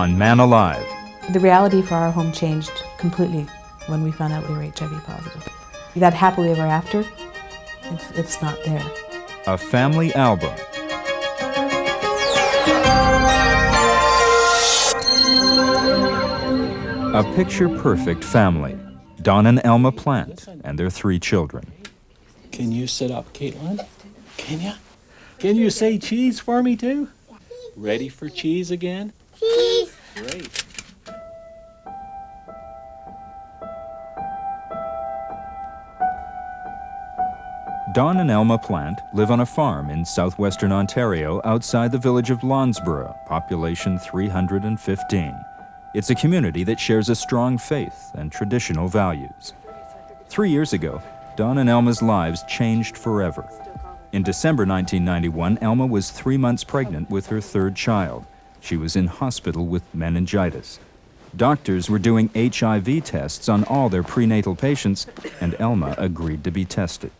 on Man Alive. The reality for our home changed completely when we found out we were HIV positive. That happily ever after, it's not there. A family album. A picture-perfect family. Don and Elma Plant and their 3 children. Can you sit up, Caitlin? Can you? Can you say cheese for me too? Ready for cheese again? Cheese! Great. Don and Elma Plant live on a farm in southwestern Ontario outside the village of Lonsborough, population 315. It's a community that shares a strong faith and traditional values. 3 years ago, Don and Elma's lives changed forever. In December 1991, Elma was 3 months pregnant with her 3rd child. She was in hospital with meningitis. Doctors were doing HIV tests on all their prenatal patients, and Elma agreed to be tested.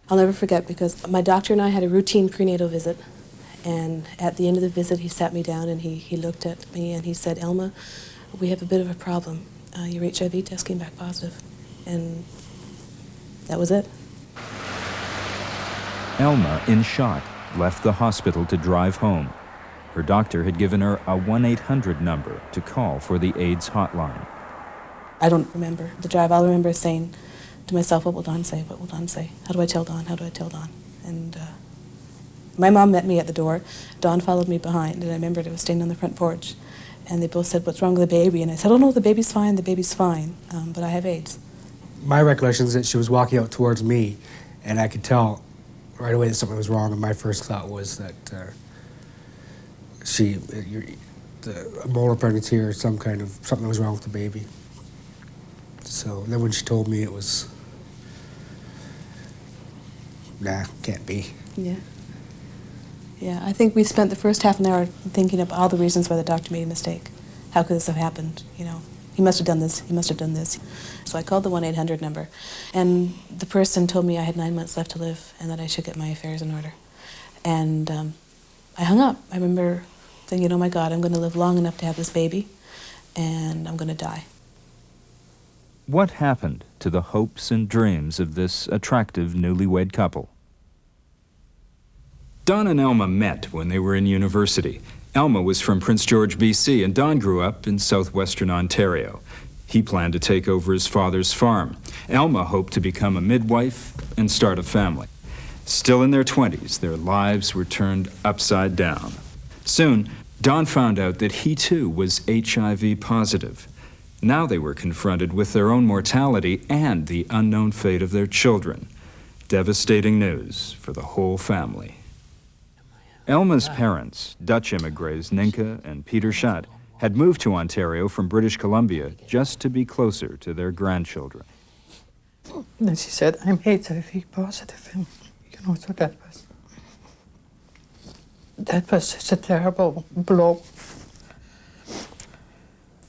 I'll never forget because my doctor and I had a routine prenatal visit, and at the end of the visit he sat me down and he looked at me and he said, "Elma, we have a bit of a problem. Your HIV test came back positive." And that was it. Elma, in shock, left the hospital to drive home. Her doctor had given her a 1-800 number to call for the AIDS hotline. I don't remember the drive. I'll remember saying to myself, what will Don say? What will Don say? How do I tell Don? How do I tell Don? And my mom met me at the door. Don followed me behind, and I remembered I was standing on the front porch. And they both said, "What's wrong with the baby?" And I said, "Oh no, the baby's fine, but I have AIDS." My recollection is that she was walking out towards me, and I could tell right away that something was wrong, and my first thought was that a molar pregnancy or something was wrong with the baby. So then when she told me, it was, nah, can't be. Yeah. Yeah, I think we spent the first half an hour thinking of all the reasons why the doctor made a mistake. How could this have happened? You know, he must have done this, he must have done this. So I called the 1-800 number, and the person told me I had 9 months left to live and that I should get my affairs in order. And I hung up. I remember thinking, oh my God, I'm going to live long enough to have this baby, and I'm going to die. What happened to the hopes and dreams of this attractive newlywed couple? Don and Elma met when they were in university. Elma was from Prince George, BC, and Don grew up in southwestern Ontario. He planned to take over his father's farm. Elma hoped to become a midwife and start a family. Still in their 20s, their lives were turned upside down. Soon, Don found out that he too was HIV positive. Now they were confronted with their own mortality and the unknown fate of their children. Devastating news for the whole family. Elma's parents, Dutch immigrants Ninka and Peter Schadt, had moved to Ontario from British Columbia just to be closer to their grandchildren. And she said, "I'm HIV positive," and so that was such a terrible blow.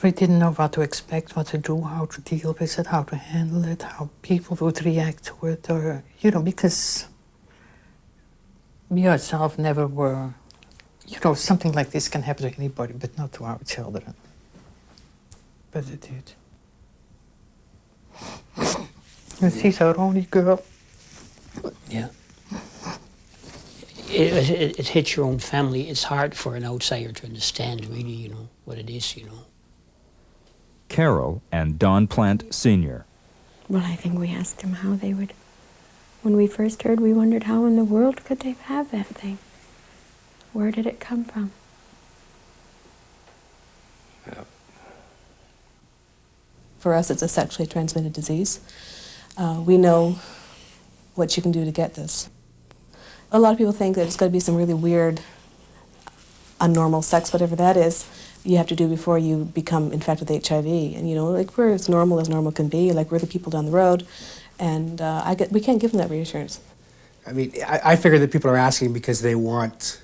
We didn't know what to expect, what to do, how to deal with it, how to handle it, how people would react to it, or, because we ourselves never were, something like this can happen to anybody, but not to our children. But it did. And she's our only girl. Yeah. It hits your own family. It's hard for an outsider to understand, really, what it is, Carol and Don Plant Sr. Well, I think we asked them how they would. When we first heard, we wondered how in the world could they have that thing? Where did it come from? Yeah. For us, it's a sexually transmitted disease. We know what you can do to get this. A lot of people think that it's got to be some really weird, unnormal sex, whatever that is, you have to do before you become infected with HIV. And, we're as normal can be, we're the people down the road, and we can't give them that reassurance. I mean, I figure that people are asking because they want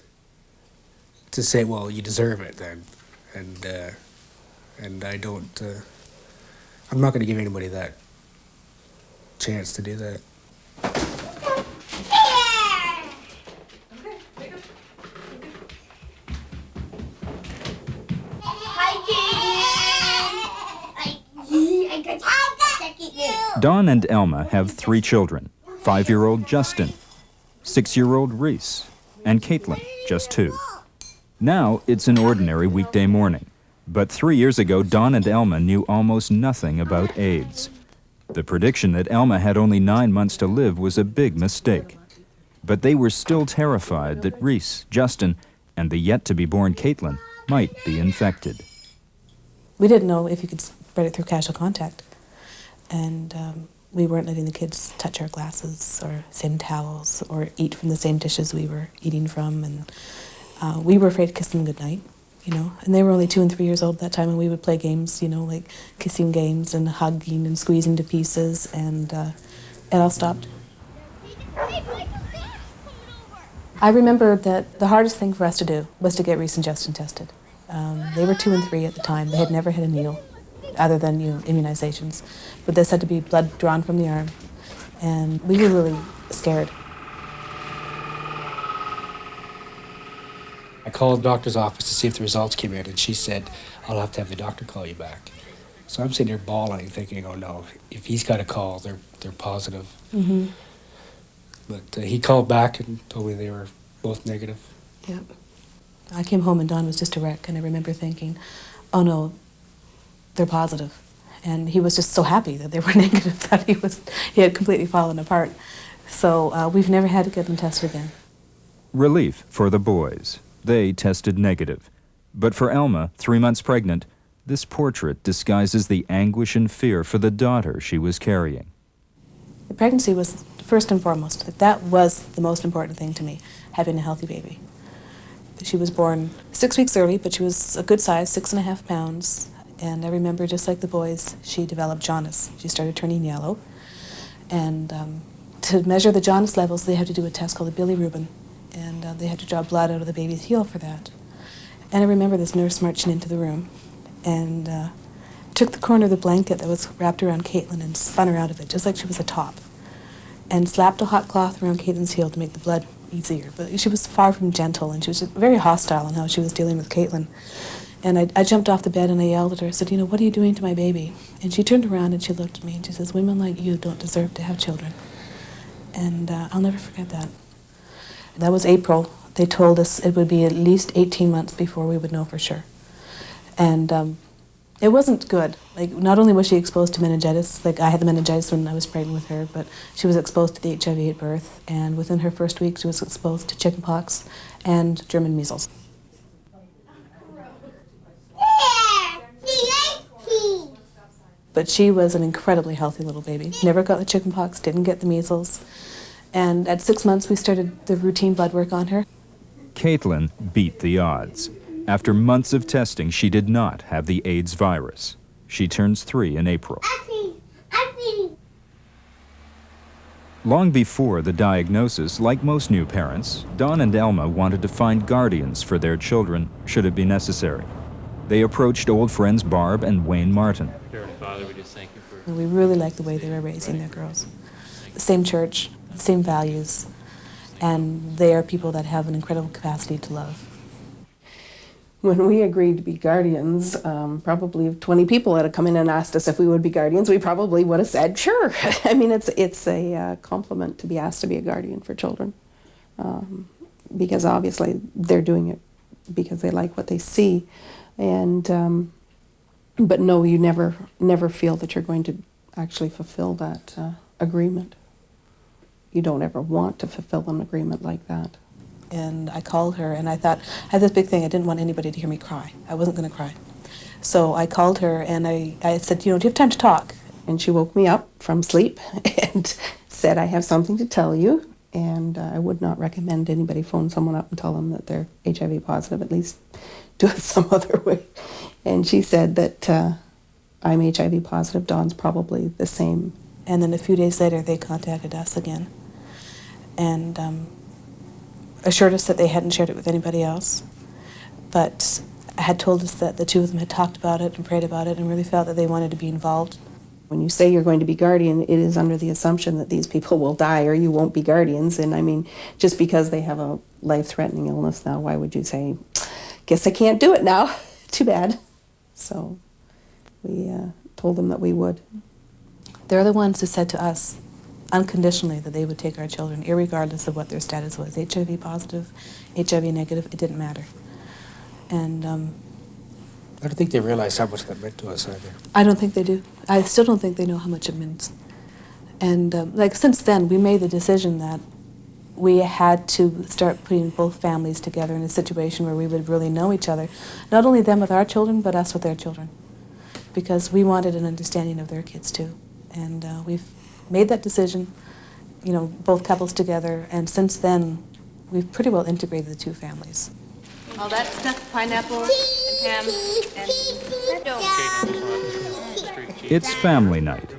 to say, well, you deserve it then. And I don't, I'm not going to give anybody that chance to do that. Dawn and Elma have 3 children, 5-year-old Justin, 6-year-old Reese, and Caitlin, just 2. Now it's an ordinary weekday morning, but 3 years ago, Dawn and Elma knew almost nothing about AIDS. The prediction that Elma had only 9 months to live was a big mistake. But they were still terrified that Reese, Justin, and the yet-to-be-born Caitlin might be infected. We didn't know if you could spread it through casual contact. And we weren't letting the kids touch our glasses or same towels or eat from the same dishes we were eating from. And we were afraid to kiss them goodnight, you know. And they were only 2 and 3 years old at that time, and we would play games, you know, like kissing games and hugging and squeezing to pieces, and it all stopped. I remember that the hardest thing for us to do was to get Reese and Justin tested. They were 2 and 3 at the time. They had never had a needle other than, you know, immunizations. But this had to be blood drawn from the arm. And we were really scared. I called the doctor's office to see if the results came in, and she said, I'll have to have the doctor call you back. So I'm sitting here bawling, thinking, oh no, if he's got a call, they're positive. Mm-hmm. But he called back and told me they were both negative. Yep. I came home and Don was just a wreck, and I remember thinking, oh no, they're positive. And he was just so happy that they were negative that he had completely fallen apart. So we've never had to get them tested again. Relief for the boys. They tested negative. But for Elma, 3 months pregnant, this portrait disguises the anguish and fear for the daughter she was carrying. The pregnancy was first and foremost. That was the most important thing to me, having a healthy baby. She was born 6 weeks early, but she was a good size, 6.5 pounds. And I remember, just like the boys, she developed jaundice. She started turning yellow. And to measure the jaundice levels, they had to do a test called a bilirubin. And they had to draw blood out of the baby's heel for that. And I remember this nurse marching into the room and took the corner of the blanket that was wrapped around Caitlin and spun her out of it, just like she was a top, and slapped a hot cloth around Caitlin's heel to make the blood easier. But she was far from gentle, and she was very hostile in how she was dealing with Caitlin. And I jumped off the bed and I yelled at her. I said, you know, what are you doing to my baby? And she turned around and she looked at me and she says, women like you don't deserve to have children. And I'll never forget that. That was April. They told us it would be at least 18 months before we would know for sure. And it wasn't good. Like, not only was she exposed to meningitis, like I had the meningitis when I was pregnant with her, but she was exposed to the HIV at birth, and within her first week she was exposed to chickenpox and German measles. But she was an incredibly healthy little baby. Never got the chickenpox, didn't get the measles. And at 6 months we started the routine blood work on her. Caitlin beat the odds. After months of testing, she did not have the AIDS virus. She turns 3 in April. Long before the diagnosis, like most new parents, Dawn and Elma wanted to find guardians for their children, should it be necessary. They approached old friends Barb and Wayne Martin. Father, we just thank you for... We really liked the way they were raising their girls. Same church, same values, and they are people that have an incredible capacity to love. When we agreed to be guardians, probably if 20 people had come in and asked us if we would be guardians, we probably would have said, sure. I mean, it's a compliment to be asked to be a guardian for children, because obviously they're doing it because they like what they see. And but no, you never feel that you're going to actually fulfill that agreement. You don't ever want to fulfill an agreement like that. And I called her, and I thought, I had this big thing, I didn't want anybody to hear me cry. I wasn't going to cry. So I called her, and I said, you know, do you have time to talk? And she woke me up from sleep and said, I have something to tell you, and I would not recommend anybody phone someone up and tell them that they're HIV positive, at least do it some other way. And she said that I'm HIV positive, Dawn's probably the same. And then a few days later, they contacted us again and assured us that they hadn't shared it with anybody else, but had told us that the two of them had talked about it and prayed about it and really felt that they wanted to be involved. When you say you're going to be guardian, it is under the assumption that these people will die or you won't be guardians. And I mean, just because they have a life-threatening illness now, why would you say, guess I can't do it now? Too bad. So we told them that we would. They're the ones who said to us, unconditionally, that they would take our children, irregardless of what their status was. HIV positive, HIV negative, it didn't matter. And I don't think they realize how much that meant to us either. I don't think they do. I still don't think they know how much it means. And like since then, we made the decision that we had to start putting both families together in a situation where we would really know each other, not only them with our children, but us with their children, because we wanted an understanding of their kids too. And we've made that decision, you know, both couples together, and since then, we've pretty well integrated the two families. All that stuff, pineapple and ham and It's family night.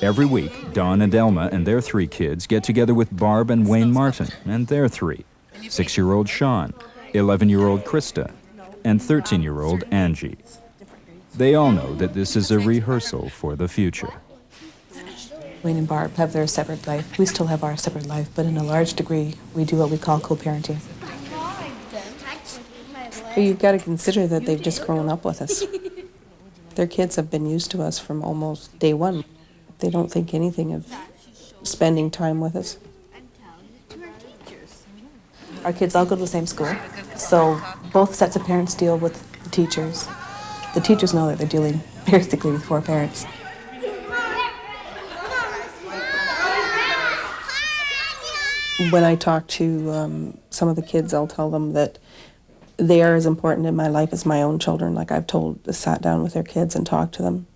Every week, Don and Elma and their 3 kids get together with Barb and Wayne Martin and their 3, 6-year-old Sean, 11-year-old Krista, and 13-year-old Angie. They all know that this is a rehearsal for the future. Wayne and Barb have their separate life. We still have our separate life, but in a large degree, we do what we call co-parenting. But you've got to consider that they've just grown up with us. Their kids have been used to us from almost day one. They don't think anything of spending time with us. Our kids all go to the same school, so both sets of parents deal with the teachers. The teachers know that they're dealing basically with 4 parents. When I talk to some of the kids, I'll tell them that they are as important in my life as my own children. Like I've sat down with their kids and talked to them,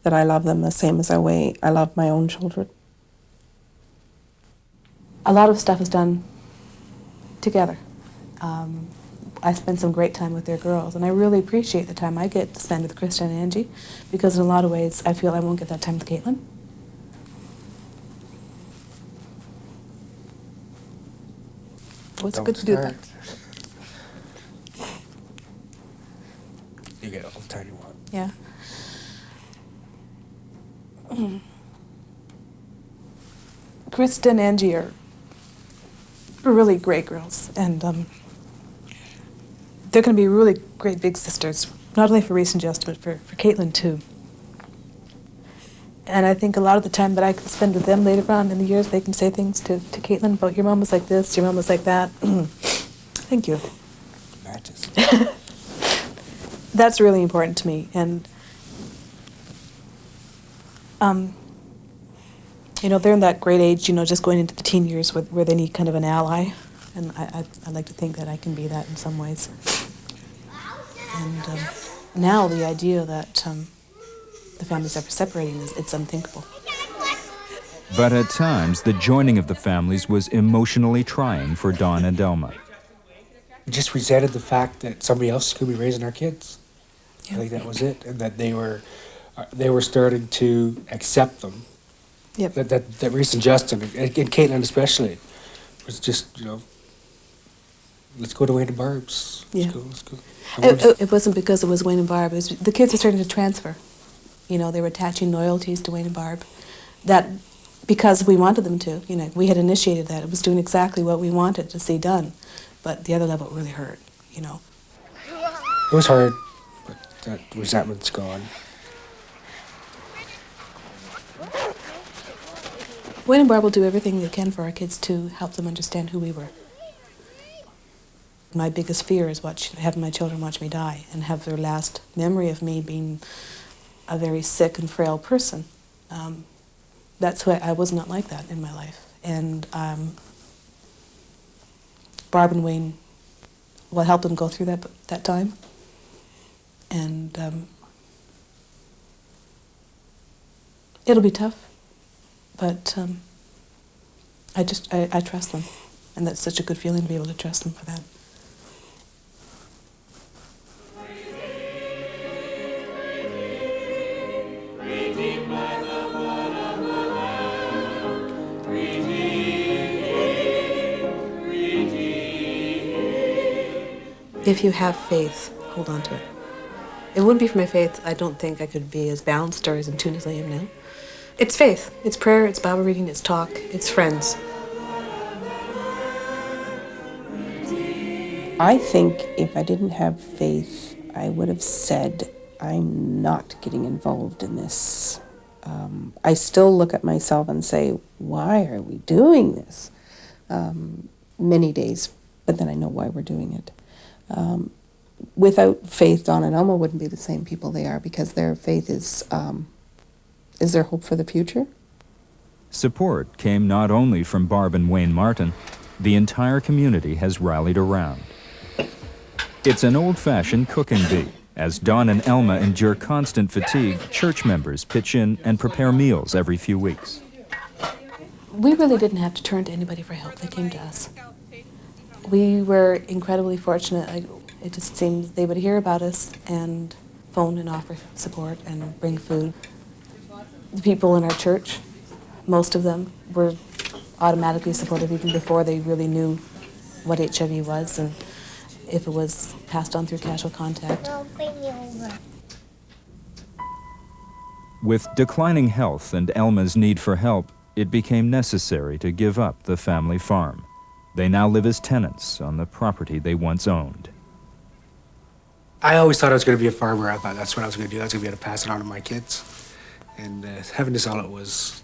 that I love them the same as I love my own children. A lot of stuff is done together. I spend some great time with their girls, and I really appreciate the time I get to spend with Krista and Angie, because in a lot of ways I feel I won't get that time with Caitlin. Oh, it's good to do that. You get all the time you want. Yeah. Krista and Angie are really great girls, and they're going to be really great big sisters, not only for Reese and Jess, but for Caitlin too. And I think a lot of the time that I can spend with them later on in the years, they can say things to Caitlin about, your mom was like this, your mom was like that. Thank you. Matches. That's really important to me. And you know, they're in that great age, you know, just going into the teen years where they need kind of an ally. And I like to think that I can be that in some ways. And now the idea that the families ever separating, it's unthinkable. But at times, the joining of the families was emotionally trying for Don and Elma. We just resented the fact that somebody else could be raising our kids. Yeah. I think that was it, and that they were starting to accept them. Yep. That Reese and Justin, and Caitlin especially, was just, you know, let's go to Wayne and Barb's. Yeah. Let's go. And It wasn't because it was Wayne and Barb. It was, the kids are starting to transfer. You know, they were attaching loyalties to Wayne and Barb. That because we wanted them to. You know, we had initiated that. It was doing exactly what we wanted to see done. But the other level really hurt, you know. It was hard, but that resentment's gone. Wayne and Barb will do everything they can for our kids to help them understand who we were. My biggest fear is having my children watch me die and have their last memory of me being a very sick and frail person. That's who I was not like that in my life. And Barb and Wayne will help them go through that time. And it'll be tough, but I trust them. And that's such a good feeling to be able to trust them for that. If you have faith, hold on to it. If it wouldn't be for my faith, I don't think I could be as balanced or as in tune as I am now. It's faith. It's prayer, it's Bible reading, it's talk, it's friends. I think if I didn't have faith, I would have said, I'm not getting involved in this. I still look at myself and say, why are we doing this? Many days, but then I know why we're doing it. Without faith, Don and Elma wouldn't be the same people they are, because their faith is their hope for the future. Support came not only from Barb and Wayne Martin, the entire community has rallied around. It's an old-fashioned cooking bee. As Don and Elma endure constant fatigue, church members pitch in and prepare meals every few weeks. We really didn't have to turn to anybody for help. They came to us. We were incredibly fortunate. It just seems they would hear about us and phone and offer support and bring food. The people in our church, most of them, were automatically supportive even before they really knew what HIV was and if it was passed on through casual contact. With declining health and Elma's need for help, it became necessary to give up the family farm. They now live as tenants on the property they once owned. I always thought I was going to be a farmer. I thought that's what I was going to do. I was going to be able to pass it on to my kids. And having to sell it was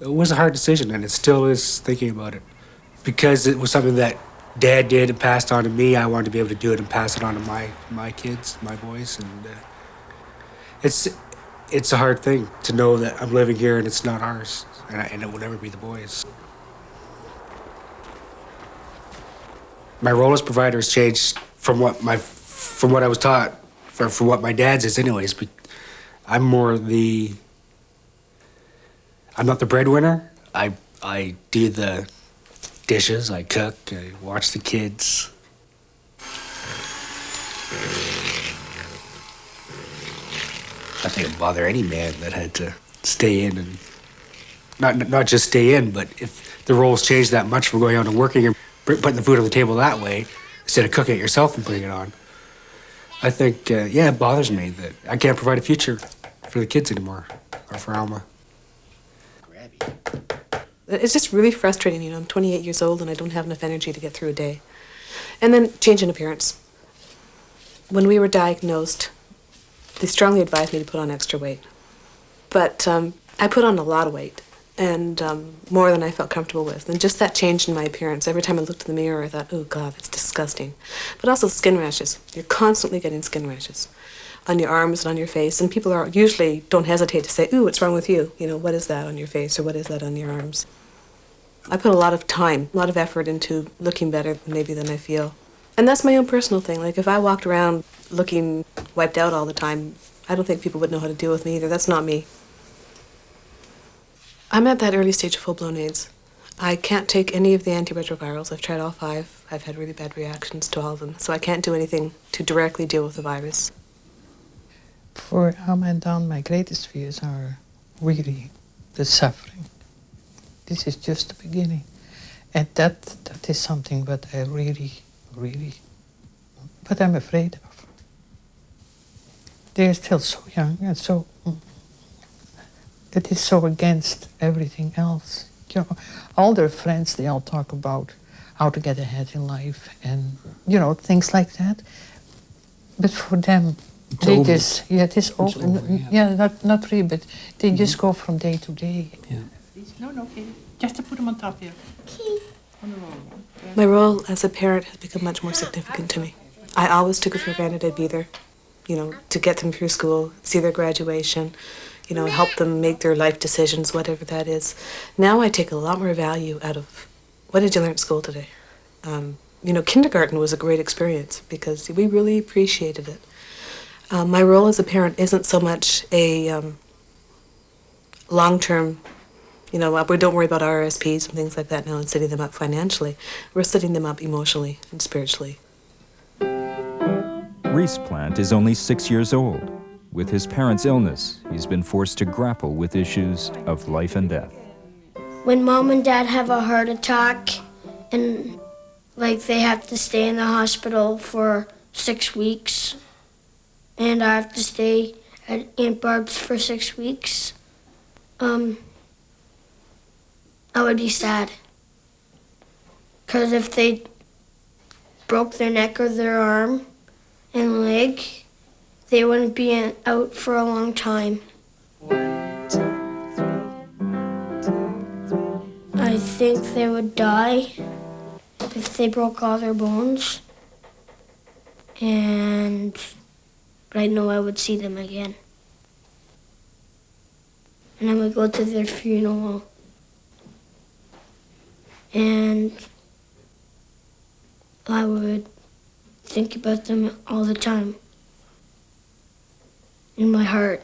a hard decision, and it still is thinking about it. Because it was something that Dad did and passed on to me, I wanted to be able to do it and pass it on to my kids, my boys. And it's a hard thing to know that I'm living here and it's not ours, and it will never be the boys. My role as provider has changed from what I was taught, from what my dad's is anyways, but I'm not the breadwinner. I do the dishes, I cook, I watch the kids. I think it'd bother any man that had to stay in and not just stay in, but if the roles change that much from going out and working and putting the food on the table that way, instead of cooking it yourself and putting it on. I think, it bothers me that I can't provide a future for the kids anymore, or for Alma. It's just really frustrating, I'm 28 years old and I don't have enough energy to get through a day. And then change in appearance. When we were diagnosed, they strongly advised me to put on extra weight. But I put on a lot of weight, and more than I felt comfortable with. And just that change in my appearance, every time I looked in the mirror, I thought, oh God, that's disgusting. But also skin rashes. You're constantly getting skin rashes on your arms and on your face. And people usually don't hesitate to say, ooh, what's wrong with you? What is that on your face, or what is that on your arms? I put a lot of time, a lot of effort into looking better maybe than I feel. And that's my own personal thing. Like, if I walked around looking wiped out all the time, I don't think people would know how to deal with me either. That's not me. I'm at that early stage of full-blown AIDS. I can't take any of the antiretrovirals. I've tried all 5. I've had really bad reactions to all of them. So I can't do anything to directly deal with the virus. For Alma and Don, my greatest fears are really the suffering. This is just the beginning. And that is something that I really, but I'm afraid of. They're still so young and so, it is so against everything else. All their friends, they all talk about how to get ahead in life and, things like that. But for them, they just, it is over. Yeah, not really, but they just go from day to day. Yeah. No, Katie. Just to put them on top here. On the roll. My role as a parent has become much more significant to me. I always took it for granted I'd be there, to get them through school, see their graduation, help them make their life decisions, whatever that is. Now I take a lot more value out of, what did you learn at school today? Kindergarten was a great experience because we really appreciated it. My role as a parent isn't so much a long-term, we don't worry about RRSPs and things like that now and setting them up financially. We're setting them up emotionally and spiritually. Reese Plant is only 6 years old. With his parents' illness, he's been forced to grapple with issues of life and death. When Mom and Dad have a heart attack and they have to stay in the hospital for 6 weeks, and I have to stay at Aunt Barb's for 6 weeks, I would be sad. Because if they broke their neck or their arm and leg, they wouldn't be out for a long time. 1, 2. think they would die if they broke all their bones. But I know I would see them again. And I would go to their funeral. And I would think about them all the time in my heart.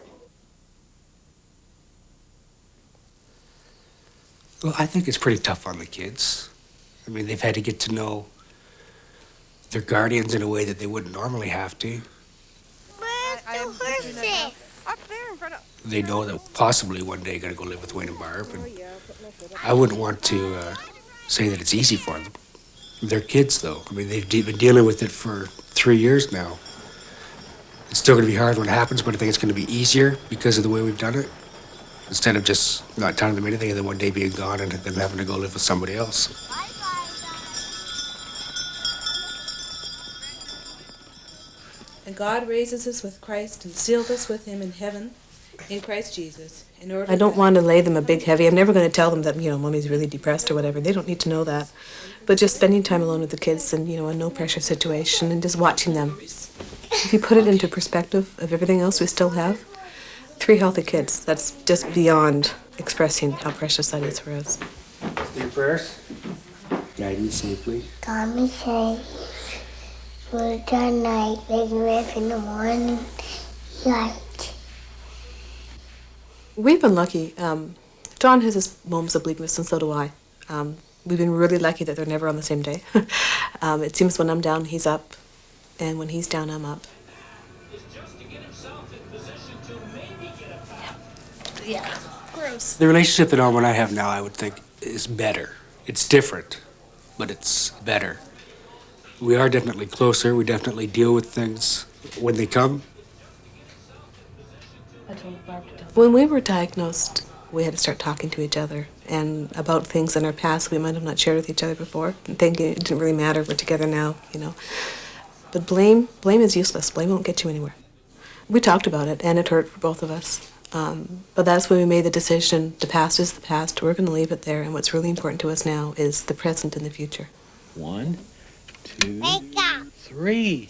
Well, I think it's pretty tough on the kids. I mean, they've had to get to know their guardians in a way that they wouldn't normally have to. Where's the horses? Up there in front of... They know that possibly one day going to go live with Wayne and Barb. And I wouldn't want to say that it's easy for them. They're kids, though. I mean, they've been dealing with it for 3 years now. It's still going to be hard when it happens, but I think it's going to be easier because of the way we've done it. Instead of just not telling them anything and then one day being gone and them having to go live with somebody else. And God raises us with Christ and sealed us with him in heaven in Christ Jesus. In order I don't want to lay them a big heavy. I'm never going to tell them that, Mommy's really depressed or whatever. They don't need to know that. But just spending time alone with the kids and, a no-pressure situation and just watching them. If you put it into perspective of everything else we still have, 3 healthy kids, that's just beyond expressing how precious that is for us. Say your prayers. Guide me safely. Guide me safe. Food at night, make me wake in the morning. Light. We've been lucky. John has his moments of bleakness, and so do I. We've been really lucky that they're never on the same day. It seems when I'm down, he's up, and when he's down, I'm up. Yeah. Gross. The relationship that Alma and I have now, I would think, is better. It's different, but it's better. We are definitely closer. We definitely deal with things when they come. When we were diagnosed, we had to start talking to each other and about things in our past we might have not shared with each other before, and thinking it didn't really matter, we're together now, But blame is useless. Blame won't get you anywhere. We talked about it, and it hurt for both of us. But that's when we made the decision, the past is the past, we're going to leave it there, and what's really important to us now is the present and the future. 1, 2, 3.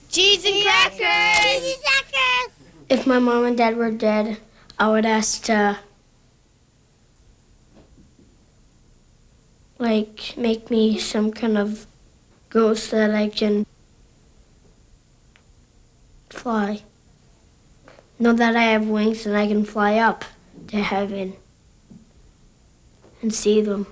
Cheese and crackers! Cheese and crackers! If my mom and dad were dead, I would ask to, make me some kind of ghost that I can fly. Know that I have wings and I can fly up to heaven and see them.